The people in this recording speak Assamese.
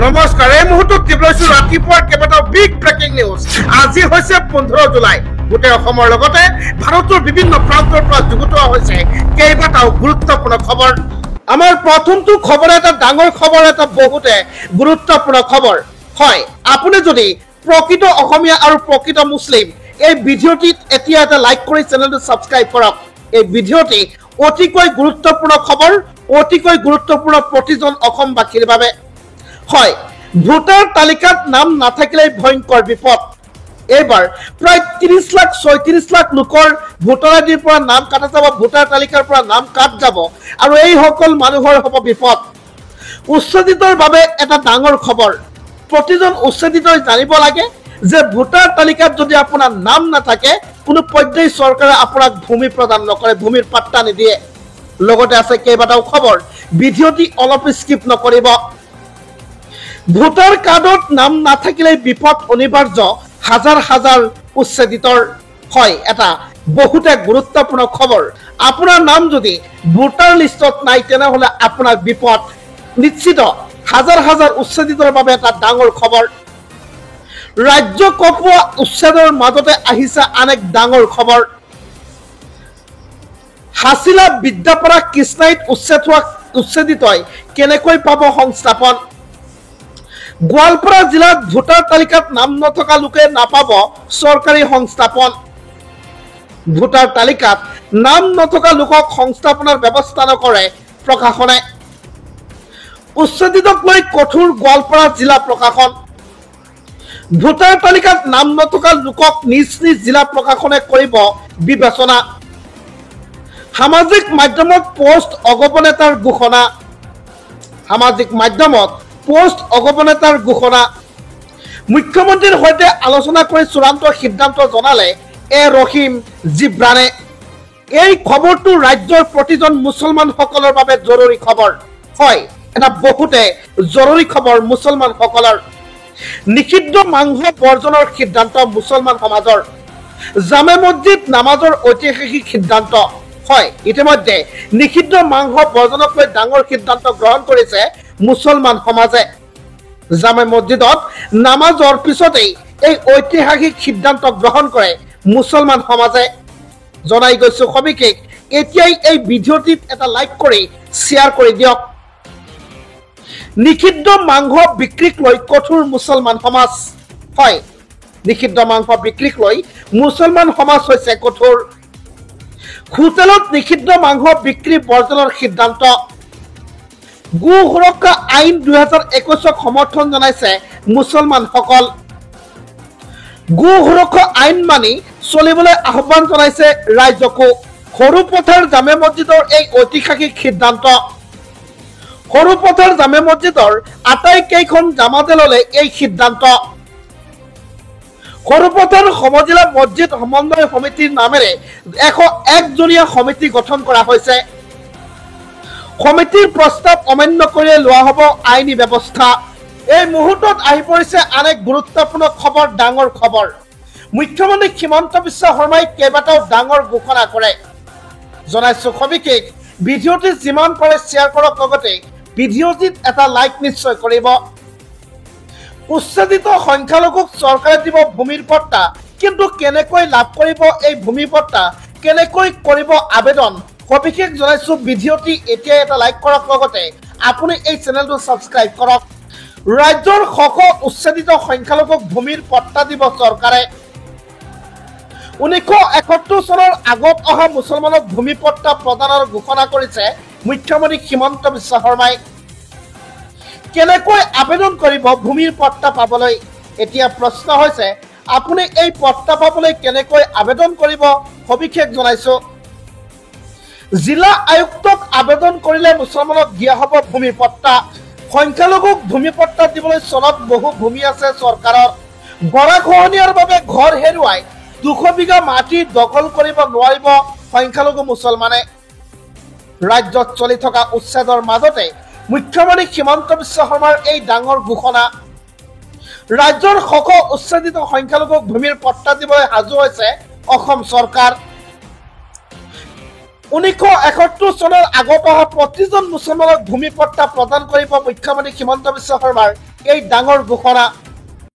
নমস্কাৰ, এই মুহূৰ্তত দিব লৈছো ৰাতিপুৱাৰ কেইবাটাও বিগ ব্ৰেকিং নিউজ। আজি হৈছে 15 জুলাই। গোটেই অসমৰ লগতে ভাৰতৰ বিভিন্ন প্ৰান্তৰ পৰা যুগুতোৱা হৈছে কেইবাটাও গুৰুত্বপূৰ্ণ খবৰ। আমাৰ প্ৰথমটো খবৰ এটা ডাঙৰ খবৰ, এটা বহুতে গুৰুত্বপূৰ্ণ খবৰ। হয়, আপুনি যদি প্ৰকৃত অসমীয়া আৰু প্ৰকৃত মুছলিম, এই ভিডিঅ'টিত এতিয়া এটা লাইক কৰি চেনেলটো ছাবস্ক্ৰাইব কৰক। এই ভিডিঅ'টি অতিকৈ গুৰুত্বপূৰ্ণ খবৰ, অতিকৈ গুৰুত্বপূৰ্ণ প্ৰতিজন অসমবাসীৰ বাবে। হয়, ভোটাৰ তালিকাত নাম নাথাকিলে ভয়ংকৰ বিপদ। এইবাৰ প্ৰায় 30 লাখ লোকৰ ভোটাৰ আইডিৰ পৰা নাম কাটা যাব, ভোটাৰ তালিকাৰ পৰা নাম কাট যাব, আৰু এইসকল মানুহৰ হ'ব বিপদ। উচ্ছেদিতৰ বাবে এটা ডাঙৰ খবৰ। প্ৰতিজন উচ্ছেদিতই জানিব লাগে যে ভোটাৰ তালিকাত যদি আপোনাৰ নাম নাথাকে, কোনো পৰ্যায়ৰ চৰকাৰে আপোনাক ভূমি প্ৰদান নকৰে, ভূমিৰ পাত্তা নিদিয়ে। লগতে আছে কেইবাটাও খবৰ, ভিডিঅ'টি অলপ স্কিপ নকৰিব। ভোটাৰ কাৰ্ডত নাম নাথাকিলে বিপদ অনিবাৰ্য, হাজাৰ হাজাৰ উচ্ছেদিতৰ। হয়, এটা বহুতে গুৰুত্বপূৰ্ণ খবৰ। আপোনাৰ নাম যদি ভোটাৰ লিষ্টত নাই, তেনেহ'লে আপোনাৰ বিপদ নিশ্চিত। হাজাৰ হাজাৰ উচ্ছেদিতৰ বাবে এটা ডাঙৰ খবৰ। ৰাজ্য কঁপোৱা উচ্ছেদৰ মাজতে আহিছে আন এক ডাঙৰ খবৰ। হাছিলা বিদ্যাপাৰা কৃষ্ণাইত উচ্ছেদ হোৱা উচ্ছেদিতই কেনেকৈ পাব সংস্থাপন? গোৱালপাৰা জিলাত ভোটাৰ তালিকাত নাম নথকা লোকে নাপাব চৰকাৰী সংস্থাপন। ভোটাৰ তালিকাত নাম নথকা লোকক সংস্থাপনৰ ব্যৱস্থা নকৰে প্ৰশাসনে। উচ্ছেদিতক লৈ কঠোৰ গোৱালপাৰা জিলা প্ৰশাসন। ভোটাৰ তালিকাত নাম নথকা লোকক নিজ নিজ জিলা প্ৰশাসনে কৰিব বিবেচনা। সামাজিক মাধ্যমত পোষ্ট অগপনেতাৰ ঘোষণা। সামাজিক মাধ্যমত পোষ্ট অগপনেতাৰ ঘোষণা। মুখ্যমন্ত্ৰীৰ সৈতে আলোচনা কৰি চূড়ান্ত সিদ্ধান্ত জনালে ৰহিম জিব্ৰানে। এই খবৰটো ৰাজ্যৰ প্ৰতিজন মুছলমানসকলৰ বাবে জৰুৰী খবৰ। হয়, এটা বহুতে জৰুৰী খবৰ মুছলমানসকলৰ। নিষিদ্ধ মাংস বৰ্জনৰ সিদ্ধান্ত মুছলমান সমাজৰ। জামে মছজিদ নামাজৰ ঐতিহাসিক সিদ্ধান্ত। হয়, ইতিমধ্যে নিষিদ্ধ মাংস বৰ্জনক লৈ ডাঙৰ সিদ্ধান্ত গ্ৰহণ কৰিছে মুছলমান সমাজে। জামে মছজিদত নামাজৰ পিছতেই এই ঐতিহাসিক সিদ্ধান্ত গ্ৰহণ কৰে মুছলমান সমাজে। জনাই গৈছো সবিশেষ, এতিয়াই এই ভিডিঅ'টিত এটা লাইক কৰি শ্বেয়াৰ কৰি দিয়ক। নিষিদ্ধ মাংস বিক্ৰীক লৈ কঠোৰ মুছলমান সমাজ। হয়, নিষিদ্ধ মাংস বিক্ৰীক লৈ মুছলমান সমাজ হৈছে কঠোৰ। হোটেলত নিষিদ্ধ মাংস বিক্ৰী বৰ্জনৰ সিদ্ধান্ত। গো সুৰক্ষা আইন 2021ক সমৰ্থন জনাইছে মুছলমানসকল। গো সুৰক্ষা আইন মানি চলিবলৈ আহ্বান জনাইছে ৰাইজকো। সৰুপথাৰ জামে মছজিদৰ এই ঐতিহাসিক সিদ্ধান্ত। সৰুপথাৰ জামে মছজিদৰ আটাইকেইখন জামাতে ল'লে এই সিদ্ধান্ত। সৰুপথাৰ সমজিলা মছজিদ সমন্বয় সমিতিৰ নামেৰে 101 জনীয়া সমিতি গঠন কৰা হৈছে। সমিতিৰ প্ৰস্তাৱ অমান্য কৰি লোৱা হ'ব আইনী ব্যৱস্থা। এই মুহূৰ্তত আহি পৰিছে আন এক গুৰুত্বপূৰ্ণ খবৰ, ডাঙৰ খবৰ। মুখ্যমন্ত্ৰী হিমন্ত বিশ্ব শৰ্মাই কেইবাটাও ডাঙৰ ঘোষণা কৰে। জনাইছো সবিশেষ, ভিডিঅ'টি যিমান পাৰে শ্বেয়াৰ কৰক, লগতে ভিডিঅ'টিত এটা লাইক নিশ্চয় কৰিব। উচ্ছেদিত সংখ্যালঘুক চৰকাৰে দিব ভূমিৰ পট্টা, কিন্তু কেনেকৈ লাভ কৰিব এই ভূমি পট্টা, কেনেকৈ কৰিব আবেদন, সবিশেষ জনাইছো। ভিডিঅ'টি এতিয়াই এটা লাইক কৰক, লগতে আপুনি এই চেনেলটো ছাবস্ক্ৰাইব কৰক। ৰাজ্যৰ শ উচ্ছেদিত সংখ্যালঘুক ভূমিৰ পট্টা দিব চৰকাৰে। 1971 চনৰ আগত অহা মুছলমানক ভূমি পট্টা প্ৰদানৰ ঘোষণা কৰিছে মুখ্যমন্ত্ৰী হিমন্ত বিশ্ব শৰ্মাই। কেনেকৈ আবেদন কৰিব ভূমিৰ পট্টা পাবলৈ? এতিয়া প্ৰশ্ন হৈছে, আপুনি এই পট্টা পাবলৈ কেনেকৈ আবেদন কৰিব, সবিশেষ জনাইছো। জিলা আয়ুক্তক আবেদন কৰিলে মুছলমানক দিয়া হ'ব ভূমি পট্টা। সংখ্যালঘুক ভূমি পট্টা দিবলৈ চনত বহু ভূমি আছে চৰকাৰৰ। গৰাখহনীয়াৰ বাবে ঘৰ হেৰুৱাই 200 বিঘা মাটি দখল কৰিব নোৱাৰিব সংখ্যালঘু মুছলমানে। ৰাজ্যত চলি থকা উচ্ছেদৰ মাজতে মুখ্যমন্ত্ৰী হিমন্ত বিশ্ব শৰ্মাৰ এই ডাঙৰ ঘোষণা। ৰাজ্যৰ শ উচ্ছেদিত সংখ্যালঘুক ভূমিৰ পট্টা দিবলৈ সাজু হৈছে অসম চৰকাৰ। 1971 চনৰ আগত অহা প্ৰতিজন মুছলমানক ভূমি পট্টা প্ৰদান কৰিব মুখ্যমন্ত্ৰী হিমন্ত বিশ্ব শৰ্মাৰ এই ডাঙৰ ঘোষণা